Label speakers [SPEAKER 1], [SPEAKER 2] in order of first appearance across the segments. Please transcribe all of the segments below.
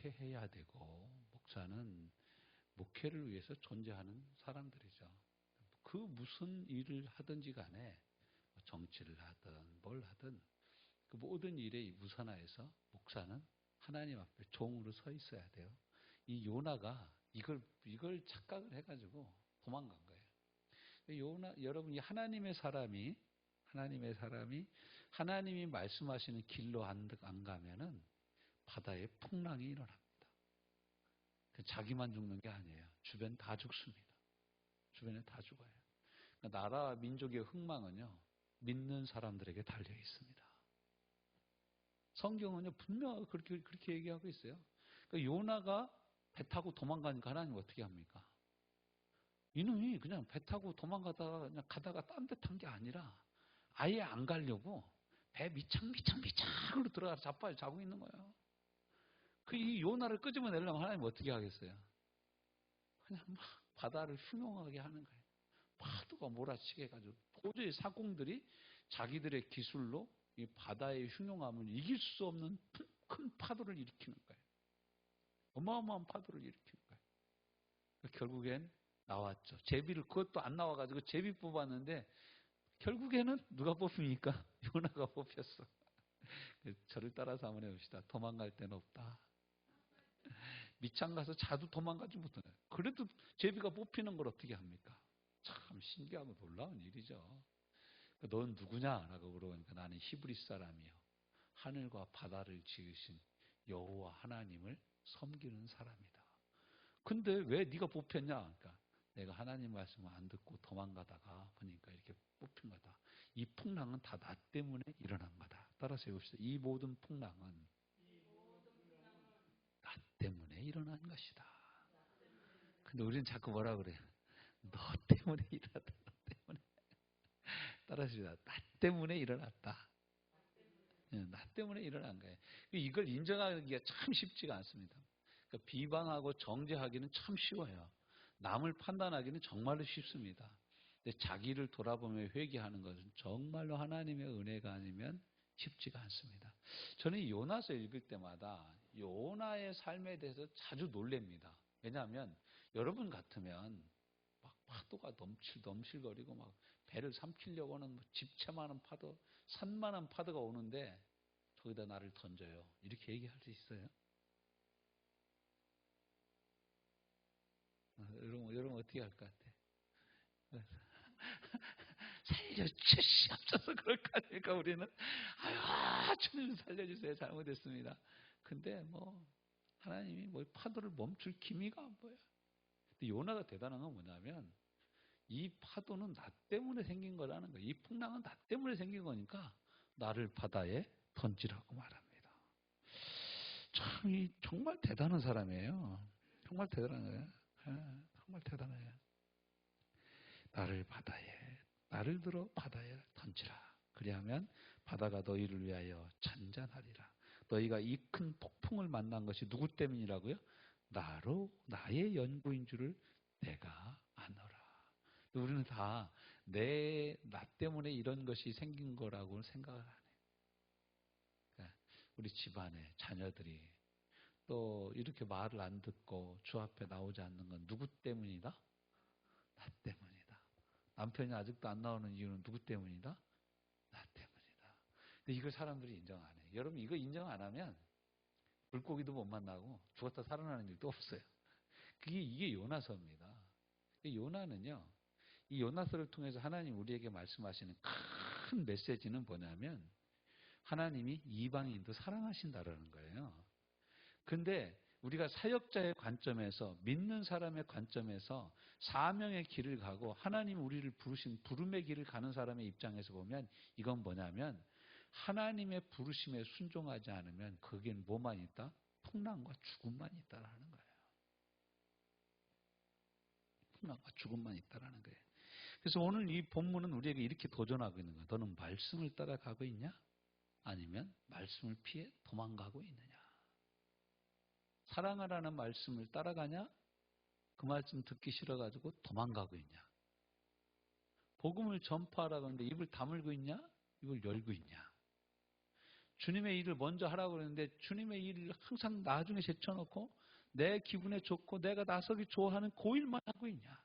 [SPEAKER 1] 목회해야 되고 목사는 목회를 위해서 존재하는 사람들이죠. 그 무슨 일을 하든지 간에 정치를 하든 뭘 하든 그 모든 일의 우선하에서 목사는 하나님 앞에 종으로 서 있어야 돼요. 이 요나가 이걸 착각을 해가지고 도망간 거예요. 여러분, 이 하나님의 사람이 하나님이 말씀하시는 길로 안 가면은 바다에 풍랑이 일어납니다. 자기만 죽는 게 아니에요. 주변 다 죽습니다. 주변에 다 죽어요. 그러니까 나라 민족의 흥망은요, 믿는 사람들에게 달려 있습니다. 성경은요, 분명하게 그렇게 얘기하고 있어요. 그러니까 요나가 배 타고 도망가니까 하나님 어떻게 합니까? 이놈이 그냥 배 타고 도망가다가 그냥 가다가 딴 데 탄 게 아니라 아예 안 가려고 배 미창으로 들어가서 자빠져 자고 있는 거예요. 이 요나를 끄집어내려면 하나님 어떻게 하겠어요? 그냥 막 바다를 흉용하게 하는 거예요. 파도가 몰아치게 해가지고 도저히 사공들이 자기들의 기술로 이 바다의 흉용함을 이길 수 없는 큰 파도를 일으키는 거예요. 어마어마한 파도를 일으키는 거예요. 결국엔 나왔죠. 제비를 그것도 안 나와가지고 제비 뽑았는데 결국에는 누가 뽑힙니까? 요나가 뽑혔어. 저를 따라서 한번 해봅시다. 도망갈 데는 없다. 밑창 가서 자도 도망가지 못하네. 그래도 제비가 뽑히는 걸 어떻게 합니까? 참 신기하고 놀라운 일이죠. 넌 누구냐? 라고 물어보니까 나는 히브리 사람이요. 하늘과 바다를 지으신 여호와 하나님을 섬기는 사람이다. 근데 왜 네가 뽑혔냐? 그러니까 내가 하나님 말씀을 안 듣고 도망가다가 보니까 이렇게 뽑힌 거다. 이 풍랑은 다 나 때문에 일어난 거다. 따라서 해봅시다. 이 모든 풍랑은 나 때문에 일어난 것이다. 근데 우리는 자꾸 뭐라 그래? 너 때문에 일어났다. 너 때문에. 따라서 나 때문에 일어났다. 나 때문에 일어난 거예요. 이걸 인정하기가 참 쉽지가 않습니다. 그러니까 비방하고 정죄하기는 참 쉬워요. 남을 판단하기는 정말로 쉽습니다. 근데 자기를 돌아보며 회개하는 것은 정말로 하나님의 은혜가 아니면 쉽지가 않습니다. 저는 이 요나서 읽을 때마다 요나의 삶에 대해서 자주 놀랍니다. 왜냐하면 여러분 같으면 막 파도가 넘실거리고 막 배를 삼키려고 하는 집채만한 파도, 산만한 파도가 오는데 저기다 나를 던져요. 이렇게 얘기할 수 있어요? 여러분 어떻게 할 것 같아? 살려주시옵소서 그럴 거 아닙니까 우리는? 아유 주님 살려주세요. 잘못했습니다. 근데 하나님이 파도를 멈출 기미가 안 보여요. 근데 요나가 대단한 건 뭐냐면 이 파도는 나 때문에 생긴 거라는 거예요. 이 풍랑은 나 때문에 생긴 거니까 나를 바다에 던지라고 말합니다. 정말 대단한 사람이에요. 정말 대단한 거예요. 정말 대단해요. 나를 들어 바다에 던지라. 그리하면 바다가 너희를 위하여 잔잔하리라. 너희가 이 큰 폭풍을 만난 것이 누구 때문이라고요? 나의 연구인 줄을 내가 아노라. 우리는 다 나 때문에 이런 것이 생긴 거라고 생각을 안 해요. 그러니까 우리 집안에 자녀들이 또 이렇게 말을 안 듣고 주 앞에 나오지 않는 건 누구 때문이다? 나 때문이다. 남편이 아직도 안 나오는 이유는 누구 때문이다? 나 때문이다. 근데 이걸 사람들이 인정 안 해요. 여러분 이거 인정 안 하면 물고기도 못 만나고 죽었다 살아나는 일도 없어요. 이게 요나서입니다. 요나는요. 이 요나서를 통해서 하나님 우리에게 말씀하시는 큰 메시지는 뭐냐면 하나님이 이방인도 사랑하신다라는 거예요. 근데 우리가 사역자의 관점에서 믿는 사람의 관점에서 사명의 길을 가고 하나님 우리를 부르신 부름의 길을 가는 사람의 입장에서 보면 이건 뭐냐면 하나님의 부르심에 순종하지 않으면 거기엔 뭐만 있다? 풍랑과 죽음만 있다라는 거예요. 풍랑과 죽음만 있다라는 거예요. 그래서 오늘 이 본문은 우리에게 이렇게 도전하고 있는 거예요. 너는 말씀을 따라가고 있냐? 아니면 말씀을 피해 도망가고 있느냐? 사랑하라는 말씀을 따라가냐? 그 말씀 듣기 싫어가지고 도망가고 있냐? 복음을 전파하라고 하는데 입을 다물고 있냐? 입을 열고 있냐? 주님의 일을 먼저 하라고 그러는데 주님의 일을 항상 나중에 제쳐놓고 내 기분에 좋고 내가 나서기 좋아하는 그 일만 하고 있냐.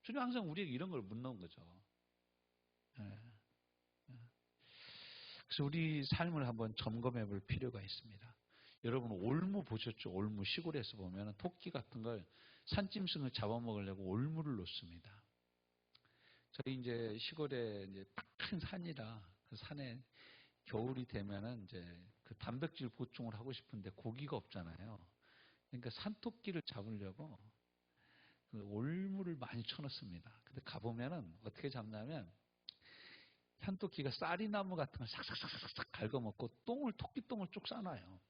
[SPEAKER 1] 주님 항상 우리에게 이런 걸 묻는 거죠. 예. 그래서 우리 삶을 한번 점검해 볼 필요가 있습니다. 여러분 올무 보셨죠? 올무 시골에서 보면 토끼 같은 걸 산짐승을 잡아먹으려고 올무를 놓습니다. 저희 이제 시골에 이제 큰 산이라 그 산에 겨울이 되면은 이제 그 단백질 보충을 하고 싶은데 고기가 없잖아요. 그러니까 산토끼를 잡으려고 그 올무를 많이 쳐놓습니다. 근데 가보면은 어떻게 잡냐면 산토끼가 쌀이나무 같은 걸 싹싹싹싹 갉아먹고 똥을 토끼똥을 쭉 싸놔요.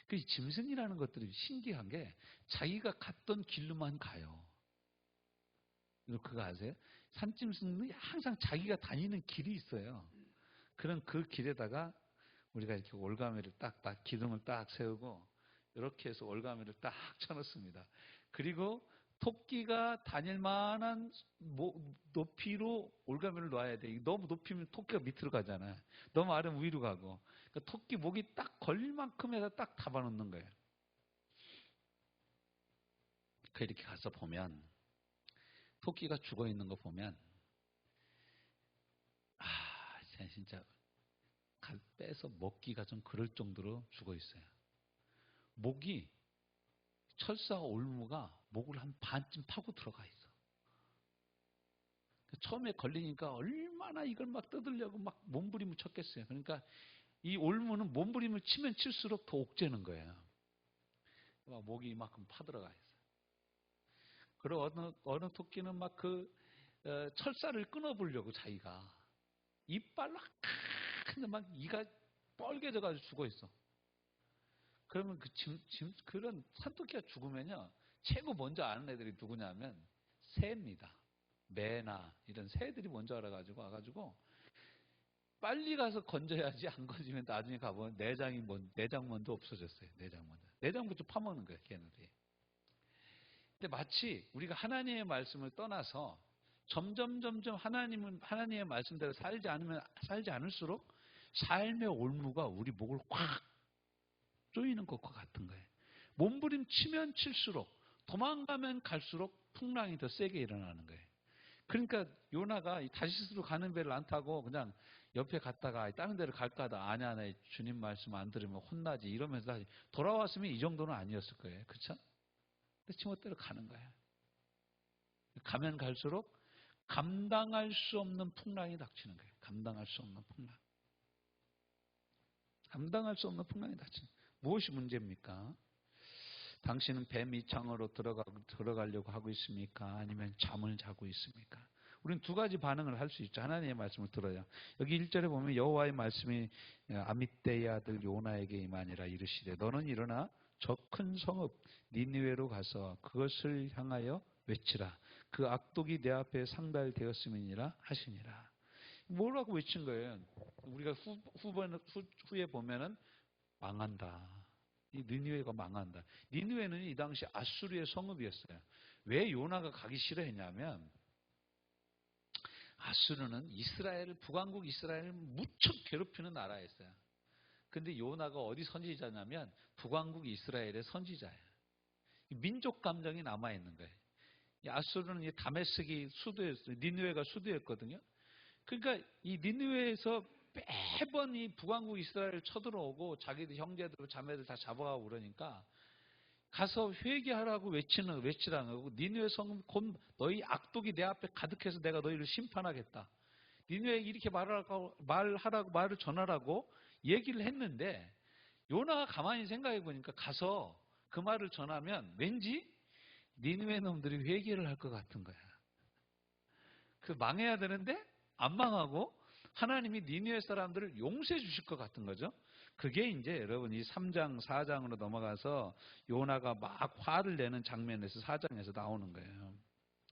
[SPEAKER 1] 그 짐승이라는 것들이 신기한 게 자기가 갔던 길로만 가요. 그거 아세요? 산짐승은 항상 자기가 다니는 길이 있어요. 그런 그 길에다가 우리가 이렇게 올가미를 딱딱 기둥을 딱 세우고 이렇게 해서 올가미를 딱 쳐놓습니다. 그리고 토끼가 다닐 만한 높이로 올가미를 놔야 돼. 너무 높이면 토끼가 밑으로 가잖아요. 너무 아래면 위로 가고. 그러니까 토끼 목이 딱 걸릴 만큼에다 딱 잡아놓는 거예요. 이렇게 가서 보면 토끼가 죽어 있는 거 보면 진짜 빼서 먹기가 좀 그럴 정도로 죽어 있어요. 목이 철사와 올무가 목을 한 반쯤 파고 들어가 있어. 처음에 걸리니까 얼마나 이걸 막 뜯으려고 막 몸부림을 쳤겠어요. 그러니까 이 올무는 몸부림을 치면 칠수록 더 옥죄는 거예요. 막 목이 이만큼 파들어가 있어요. 그리고 어느 토끼는 막 그 철사를 끊어보려고 자기가 이빨로 근데 막 이가 뻘개져가지고 죽어 있어. 그러면 그런 산토끼가 죽으면요 최고 먼저 아는 애들이 누구냐면 새입니다. 매나 이런 새들이 먼저 와가지고 빨리 가서 건져야지 안 건지면 나중에 가보면 내장먼도 없어졌어요. 내장부터 파먹는 거예요, 걔네들이. 근데 마치 우리가 하나님의 말씀을 떠나서 점점 하나님의 말씀대로 살지 않을수록 삶의 올무가 우리 목을 확 조이는 것과 같은 거예요. 몸부림 치면 칠수록 도망가면 갈수록 풍랑이 더 세게 일어나는 거예요. 그러니까 요나가 다시스로 가는 배를 안 타고 그냥 옆에 갔다가 다른 데를 갈까 하다 아니야 나 주님 말씀 안 들으면 혼나지 이러면서 다시 돌아왔으면 이 정도는 아니었을 거예요. 그렇죠? 근데 지멋대로 가는 거예요. 가면 갈수록 감당할 수 없는 풍랑이 닥치는 거예요. 감당할 수 없는 풍랑이 닥치는 거예요. 무엇이 문제입니까? 당신은 배 밑창으로 들어가려고 하고 있습니까? 아니면 잠을 자고 있습니까? 우리는 두 가지 반응을 할 수 있죠. 하나님의 말씀을 들어야. 여기 1절에 보면 여호와의 말씀이 아미떼의 아들 요나에게 임하니라 이르시되 너는 일어나 저 큰 성읍 니느웨로 가서 그것을 향하여 외치라. 그 악독이 내 앞에 상달되었음이니라 하시니라. 뭐라고 외친 거예요? 우리가 후에 보면은 망한다. 이 니느웨가 망한다. 니느웨는 이 당시 아수르의 성읍이었어요. 왜 요나가 가기 싫어했냐면 아수르는 북왕국 이스라엘을 무척 괴롭히는 나라였어요. 근데 요나가 어디 선지자냐면 북왕국 이스라엘의 선지자예요. 민족 감정이 남아있는 거예요. 아수르는 다메섹이 수도였어요. 니느웨가 수도였거든요. 그러니까 이 니느웨에서 매번 이 북왕국 이스라엘을 쳐들어오고 자기들 형제들 자매들 다 잡아가고 그러니까 가서 회개하라고 외치라는 거고 니느웨 성은 곧 너희 악독이 내 앞에 가득해서 내가 너희를 심판하겠다. 니느웨 이렇게 말을 전하라고 얘기를 했는데 요나가 가만히 생각해 보니까 가서 그 말을 전하면 왠지 니느웨 놈들이 회개를 할 것 같은 거야. 그 망해야 되는데 안 망하고 하나님이 니느웨 사람들을 용서해 주실 것 같은 거죠. 그게 이제 여러분 이 3장, 4장으로 넘어가서 요나가 막 화를 내는 장면에서 4장에서 나오는 거예요.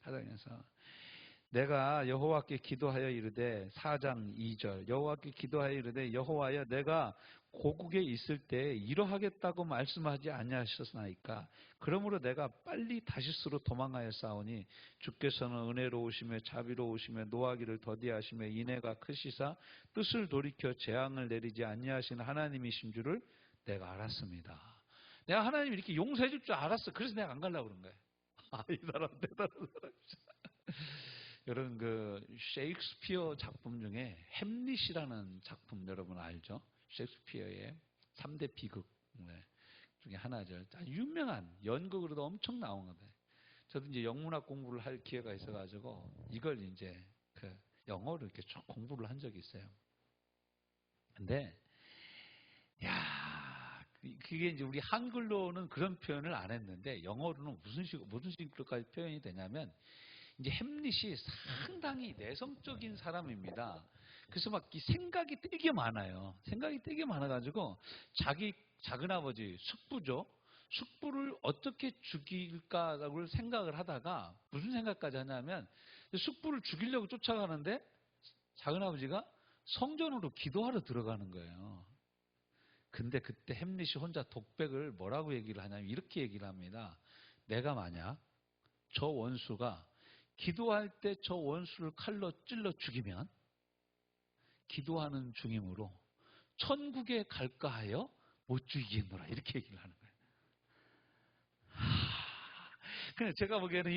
[SPEAKER 1] 4장에서 내가 여호와께 기도하여 이르되 4장 2절 여호와께 기도하여 이르되 여호와여 내가 고국에 있을 때 이러하겠다고 말씀하지 아니하셨나이까. 그러므로 내가 빨리 다시스로 도망하여 싸우니 주께서는 은혜로우시며 자비로우시며 노하기를 더디하시며 인애가 크시사 뜻을 돌이켜 재앙을 내리지 아니하시는 하나님이신 줄을 내가 알았습니다. 내가 하나님이 이렇게 용서해 줄 줄 알았어. 그래서 내가 안 가려고 그런 거예요. 이 사람 대단한 사람이죠. 여러분 셰익스피어 작품 중에 햄릿이라는 작품 여러분 알죠? 셰익스피어의 3대 비극 중에 하나죠. 유명한 연극으로도 엄청 나온 건데 저도 이제 영문학 공부를 할 기회가 있어가지고 이걸 이제 영어로 이렇게 쭉 공부를 한 적이 있어요. 근데 그게 이제 우리 한글로는 그런 표현을 안 했는데 영어로는 무슨 식으로까지 표현이 되냐면 이제 햄릿이 상당히 내성적인 사람입니다. 그래서 막 이 생각이 되게 많아요. 생각이 되게 많아가지고 자기 작은아버지 숙부죠. 숙부를 어떻게 죽일까를 생각을 하다가 무슨 생각까지 하냐면 숙부를 죽이려고 쫓아가는데 작은아버지가 성전으로 기도하러 들어가는 거예요. 근데 그때 햄릿이 혼자 독백을 뭐라고 얘기를 하냐면 이렇게 얘기를 합니다. 내가 만약 저 원수가 기도할 때 저 원수를 칼로 찔러 죽이면 기도하는 중이므로 천국에 갈까 하여 못 죽이겠노라 이렇게 얘기를 하는 거예요. 근데 제가 보기에는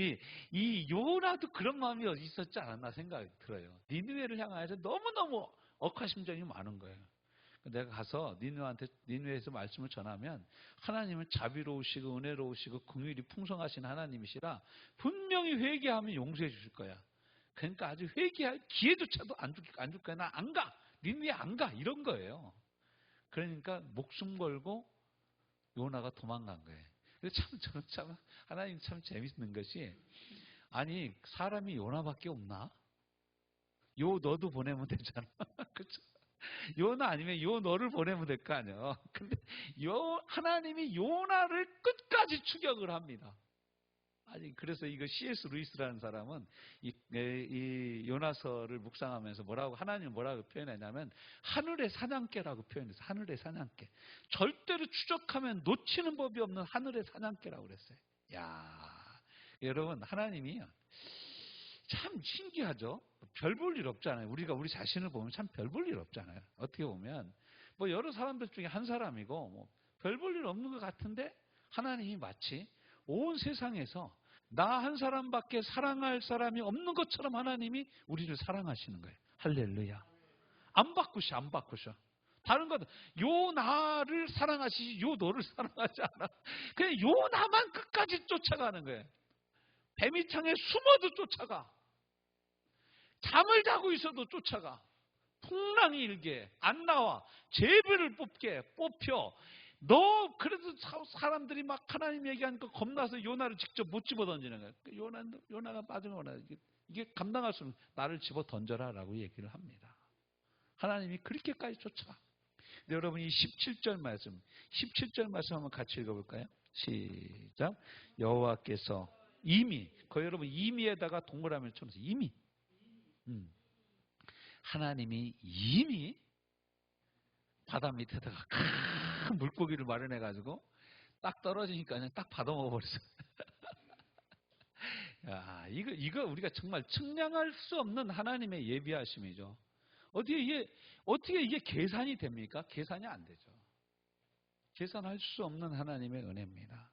[SPEAKER 1] 이 요나도 그런 마음이 있었지 않았나 생각이 들어요. 니느웨를 향하여서 너무너무 억하심정이 많은 거예요. 내가 가서 니느웨에서 말씀을 전하면 하나님은 자비로우시고 은혜로우시고 긍휼이 풍성하신 하나님이시라 분명히 회개하면 용서해 주실 거야. 그러니까 아주 회개할 기회조차도 안 줄 거야. 나 안 가. 니느웨 안 가. 이런 거예요. 그러니까 목숨 걸고 요나가 도망간 거예요. 저는 참 하나님 참 재밌는 것이 아니 사람이 요나밖에 없나? 요 너도 보내면 되잖아. 그렇죠? 요나 아니면 요 너를 보내면 될 거 아니에요. 근데 하나님이 요나를 끝까지 추격을 합니다. 아니 그래서 이거 C.S. 루이스라는 사람은 이 요나서를 묵상하면서 하나님을 뭐라고 표현했냐면 하늘의 사냥개라고 표현했어요. 하늘의 사냥개. 절대로 추적하면 놓치는 법이 없는 하늘의 사냥개라고 그랬어요. 야, 여러분 하나님이 참 신기하죠. 별 볼 일 없잖아요. 우리가 우리 자신을 보면 참 별 볼 일 없잖아요. 어떻게 보면 뭐 여러 사람들 중에 한 사람이고 뭐 별 볼 일 없는 것 같은데 하나님이 마치 온 세상에서 나 한 사람밖에 사랑할 사람이 없는 것처럼 하나님이 우리를 사랑하시는 거예요. 할렐루야. 안 바꾸셔. 다른 건 요 나를 사랑하시지 요 너를 사랑하지 않아. 그냥 요 나만 끝까지 쫓아가는 거예요. 뱀이 창에 숨어도 쫓아가. 잠을 자고 있어도 쫓아가. 풍랑이 일게 안 나와. 제비를 뽑혀. 너 그래도 사람들이 막 하나님 얘기하니까 겁나서 요나를 직접 못 집어 던지는 거야. 요나가 빠져나오나 이게 감당할 수 없는 나를 집어 던져라라고 얘기를 합니다. 하나님이 그렇게까지 쫓아가. 여러분 이 17절 말씀 한번 같이 읽어볼까요? 시작. 여호와께서 이미 여러분 이미에다가 동그라미를 쳐놓으세요. 이미 하나님이 이미 바다 밑에다가 큰 물고기를 마련해가지고 딱 떨어지니까 그냥 딱 받아 먹어버렸어요. 야, 이거 우리가 정말 측량할 수 없는 하나님의 예비하심이죠. 어떻게 이게 계산이 됩니까? 계산이 안 되죠. 계산할 수 없는 하나님의 은혜입니다.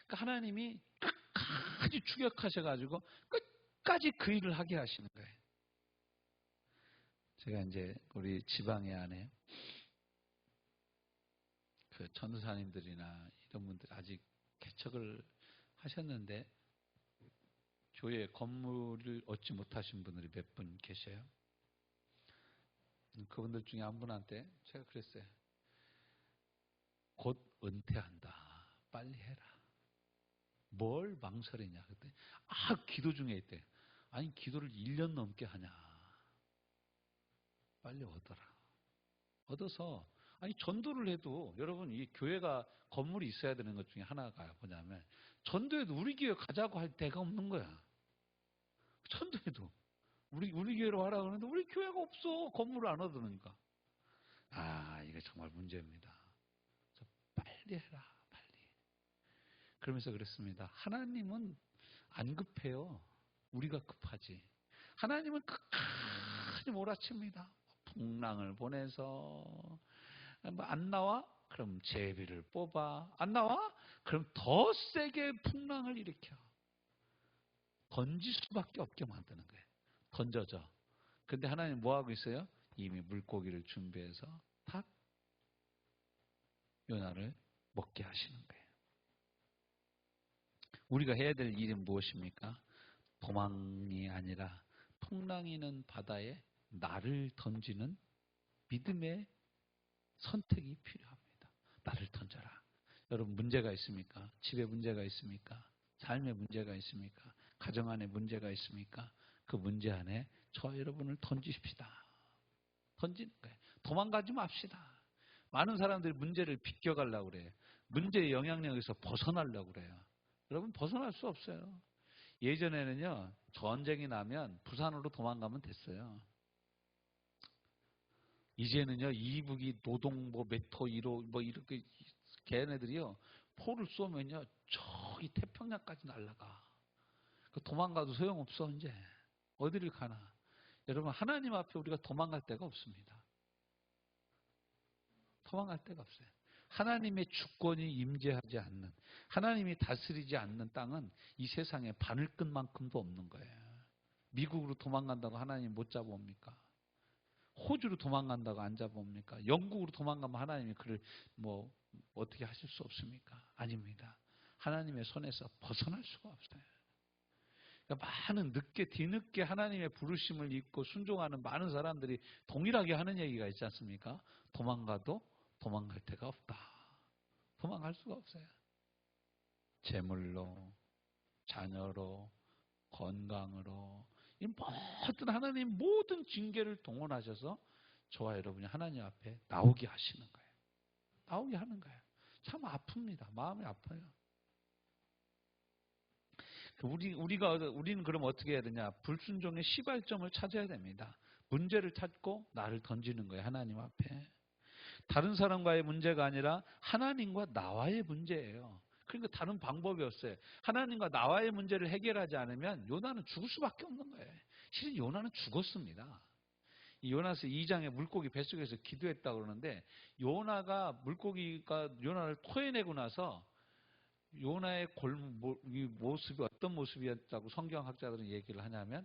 [SPEAKER 1] 그러니까 하나님이 끝까지 추격하셔가지고 끝까지 그 일을 하게 하시는 거예요. 제가 이제 우리 지방에 안에 그 전도사님들이나 이런 분들 아직 개척을 하셨는데 교회 건물을 얻지 못하신 분들이 몇 분 계셔요. 그분들 중에 한 분한테 제가 그랬어요. 곧 은퇴한다. 빨리 해라. 뭘 망설이냐. 그때 기도 중에 있대. 아니 기도를 1년 넘게 하냐. 빨리 얻어라. 얻어서 아니 전도를 해도 여러분 이 교회가 건물이 있어야 되는 것 중에 하나가 뭐냐면 전도해도 우리 교회 가자고 할 데가 없는 거야. 전도해도 우리 교회로 하라고 하는데 우리 교회가 없어. 건물을 안 얻으니까. 이게 정말 문제입니다. 빨리 해라, 빨리. 그러면서 그랬습니다. 하나님은 안 급해요. 우리가 급하지. 하나님은 끝까지 몰아칩니다. 풍랑을 보내서 안 나와? 그럼 제비를 뽑아. 안 나와? 그럼 더 세게 풍랑을 일으켜. 던질 수밖에 없게 만드는 거예요. 던져져. 근데 하나님 뭐 하고 있어요? 이미 물고기를 준비해서 탁 요나를 먹게 하시는 거예요. 우리가 해야 될 일은 무엇입니까? 도망이 아니라 풍랑이 있는 바다에 나를 던지는 믿음의 선택이 필요합니다. 나를 던져라. 여러분 문제가 있습니까? 집에 문제가 있습니까? 삶에 문제가 있습니까? 가정 안에 문제가 있습니까? 그 문제 안에 저와 여러분을 던지십시다. 던지는 거예요. 도망가지 맙시다. 많은 사람들이 문제를 비껴가려고 그래요. 문제의 영향력에서 벗어나려고 그래요. 여러분 벗어날 수 없어요. 예전에는요, 전쟁이 나면 부산으로 도망가면 됐어요. 이제는요, 이북이 노동 몇호 1호 이렇게 걔네들이요, 포를 쏘면요, 저기 태평양까지 날아가. 도망가도 소용없어, 이제. 어디를 가나. 여러분, 하나님 앞에 우리가 도망갈 데가 없습니다. 도망갈 데가 없어요. 하나님의 주권이 임재하지 않는, 하나님이 다스리지 않는 땅은 이 세상에 바늘끝만큼도 없는 거예요. 미국으로 도망간다고 하나님 못 잡아옵니까? 호주로 도망간다고 안 잡아옵니까? 영국으로 도망가면 하나님이 그를 어떻게 하실 수 없습니까? 아닙니다. 하나님의 손에서 벗어날 수가 없어요. 그러니까 많은 뒤늦게 하나님의 부르심을 잊고 순종하는 많은 사람들이 동일하게 하는 얘기가 있지 않습니까? 도망가도 도망갈 데가 없다. 도망갈 수가 없어요. 재물로, 자녀로, 건강으로, 이 모든 하나님 모든 징계를 동원하셔서 저와 여러분이 하나님 앞에 나오게 하시는 거예요. 나오게 하는 거예요. 참 아픕니다. 마음이 아파요. 우리는 그럼 어떻게 해야 되냐? 불순종의 시발점을 찾아야 됩니다. 문제를 찾고 나를 던지는 거예요. 하나님 앞에. 다른 사람과의 문제가 아니라 하나님과 나와의 문제예요. 그러니까 다른 방법이 없어요. 하나님과 나와의 문제를 해결하지 않으면 요나는 죽을 수밖에 없는 거예요. 실은 요나는 죽었습니다. 이 요나서 2장에 물고기 뱃속에서 기도했다고 그러는데 요나가 물고기가 요나를 토해내고 나서 요나의 모습이 어떤 모습이었다고 성경학자들은 얘기를 하냐면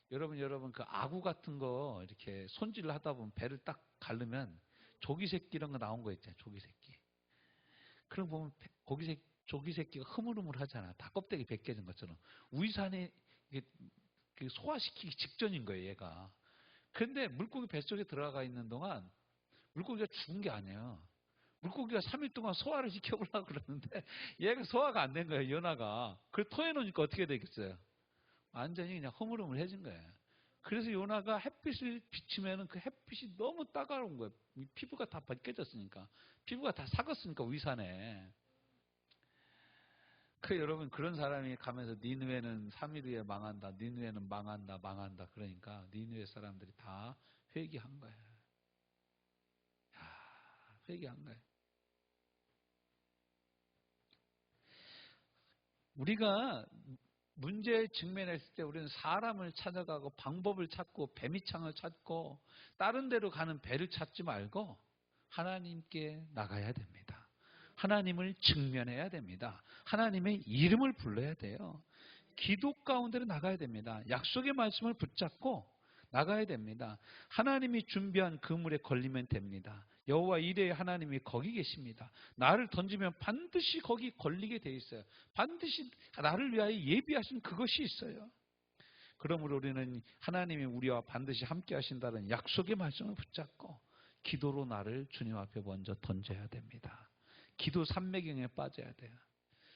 [SPEAKER 1] 여러분 그 아구 같은 거 이렇게 손질을 하다 보면 배를 딱 가르면 조기 새끼 이런 거 나온 거 있잖아요. 조기 새끼. 그럼 보면 조기 새끼가 흐물흐물하잖아. 다 껍데기 벗겨진 것처럼. 위산에 소화시키기 직전인 거예요. 얘가. 근데 물고기 뱃속에 들어가 있는 동안 물고기가 죽은 게 아니에요. 물고기가 3일 동안 소화를 시켜보려고 그러는데 얘가 소화가 안 된 거예요. 요나가. 그걸 토해놓으니까 어떻게 되겠어요? 완전히 그냥 흐물흐물해진 거예요. 그래서 요나가 햇빛을 비치면은 그 햇빛이 너무 따가운 거예요. 피부가 다 벗겨졌으니까. 피부가 다 삭았으니까 위산에. 여러분 그런 사람이 가면서 니느웨는 3일 후에 망한다. 니느웨는 망한다. 그러니까 니느웨 사람들이 다 회개한 거예요. 회개한 거예요. 우리가 문제에 직면했을 때 우리는 사람을 찾아가고 방법을 찾고 배미창을 찾고 다른 데로 가는 배를 찾지 말고 하나님께 나가야 됩니다. 하나님을 직면해야 됩니다. 하나님의 이름을 불러야 돼요. 기도 가운데로 나가야 됩니다. 약속의 말씀을 붙잡고 나가야 됩니다. 하나님이 준비한 그물에 걸리면 됩니다. 여호와 이레의 하나님이 거기 계십니다. 나를 던지면 반드시 거기 걸리게 돼 있어요. 반드시 나를 위하여 예비하신 그것이 있어요. 그러므로 우리는 하나님이 우리와 반드시 함께 하신다는 약속의 말씀을 붙잡고 기도로 나를 주님 앞에 먼저 던져야 됩니다. 기도 삼매경에 빠져야 돼요.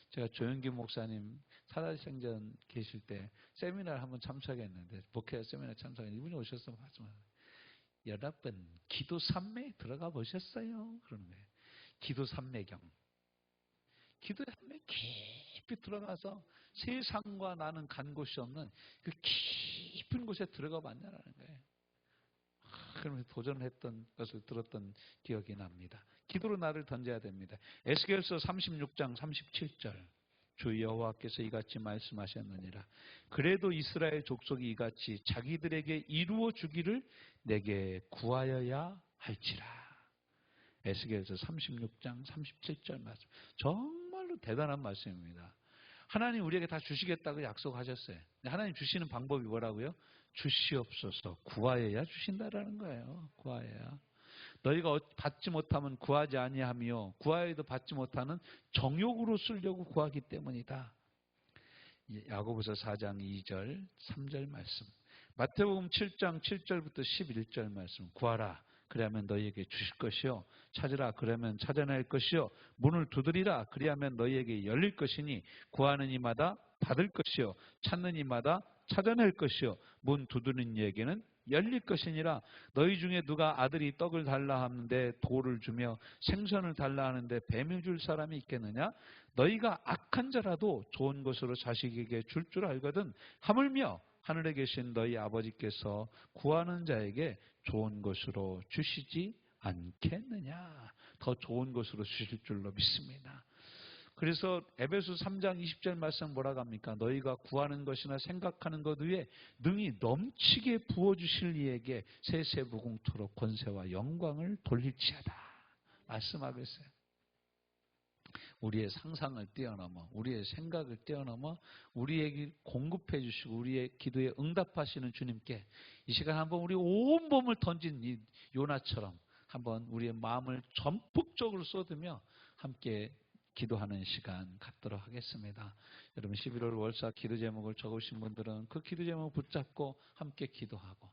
[SPEAKER 1] 제가 조영기 목사님 살아생전 계실 때 세미나를 한번 참석했는데 목회 세미나 참석했는데 이분이 오셔서 말씀하세요. 여러분 기도 삼매에 들어가 보셨어요? 그러는 거예요. 기도 삼매경. 기도 삼매 깊이 들어가서 세상과 나는 간 곳이 없는 그 깊은 곳에 들어가 봤냐라는 거예요. 그러면서 도전했던 것을 들었던 기억이 납니다. 기도로 나를 던져야 됩니다. 에스겔서 36장 37절. 주 여호와께서 이같이 말씀하셨느니라. 그래도 이스라엘 족속이 이같이 자기들에게 이루어 주기를 내게 구하여야 할지라. 에스겔서 36장 37절 말씀. 정말로 대단한 말씀입니다. 하나님 우리에게 다 주시겠다고 약속하셨어요. 하나님 주시는 방법이 뭐라고요? 주시옵소서. 구하여야 주신다라는 거예요. 구하여야. 너희가 받지 못하면 구하지 아니하며 구하여도 받지 못하는 정욕으로 쓰려고 구하기 때문이다. 야고보서 4장 2절 3절 말씀. 마태복음 7장 7절부터 11절 말씀. 구하라. 그리하면 너희에게 주실 것이요. 찾으라. 그러면 찾아낼 것이요. 문을 두드리라. 그리하면 너희에게 열릴 것이니 구하는 이마다 받을 것이요. 찾는 이마다 찾아낼 것이요. 문 두드리는 이에게는 열릴 것이니라. 너희 중에 누가 아들이 떡을 달라 하는데 돌을 주며 생선을 달라 하는데 뱀을 줄 사람이 있겠느냐? 너희가 악한 자라도 좋은 것으로 자식에게 줄 줄 알거든. 하물며 하늘에 계신 너희 아버지께서 구하는 자에게 좋은 것으로 주시지 않겠느냐? 더 좋은 것으로 주실 줄로 믿습니다. 그래서 에베소 3장 20절 말씀 뭐라고 합니까? 너희가 구하는 것이나 생각하는 것 위에 능히 넘치게 부어주실 이에게 세세무궁토로 권세와 영광을 돌릴지어다. 말씀하고 있어요. 우리의 상상을 뛰어넘어, 우리의 생각을 뛰어넘어 우리에게 공급해 주시고 우리의 기도에 응답하시는 주님께 이 시간 한번 우리 온 몸을 던진 이 요나처럼 한번 우리의 마음을 전폭적으로 쏟으며 함께 기도하는 시간 갖도록 하겠습니다. 여러분 11월 월사 기도 제목을 적으신 분들은 그 기도 제목 붙잡고 함께 기도하고,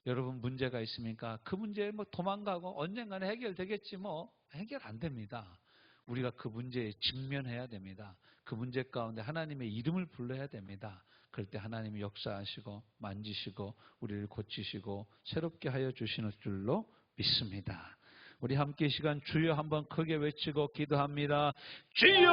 [SPEAKER 1] 여러분 문제가 있습니까? 그 문제에 뭐 도망가고 언젠가는 해결되겠지 뭐 해결 안 됩니다. 우리가 그 문제에 직면해야 됩니다. 그 문제 가운데 하나님의 이름을 불러야 됩니다. 그럴 때 하나님이 역사하시고 만지시고 우리를 고치시고 새롭게 하여 주시는 줄로 믿습니다. 우리 함께 이 시간 주여 한번 크게 외치고 기도합니다. 주여!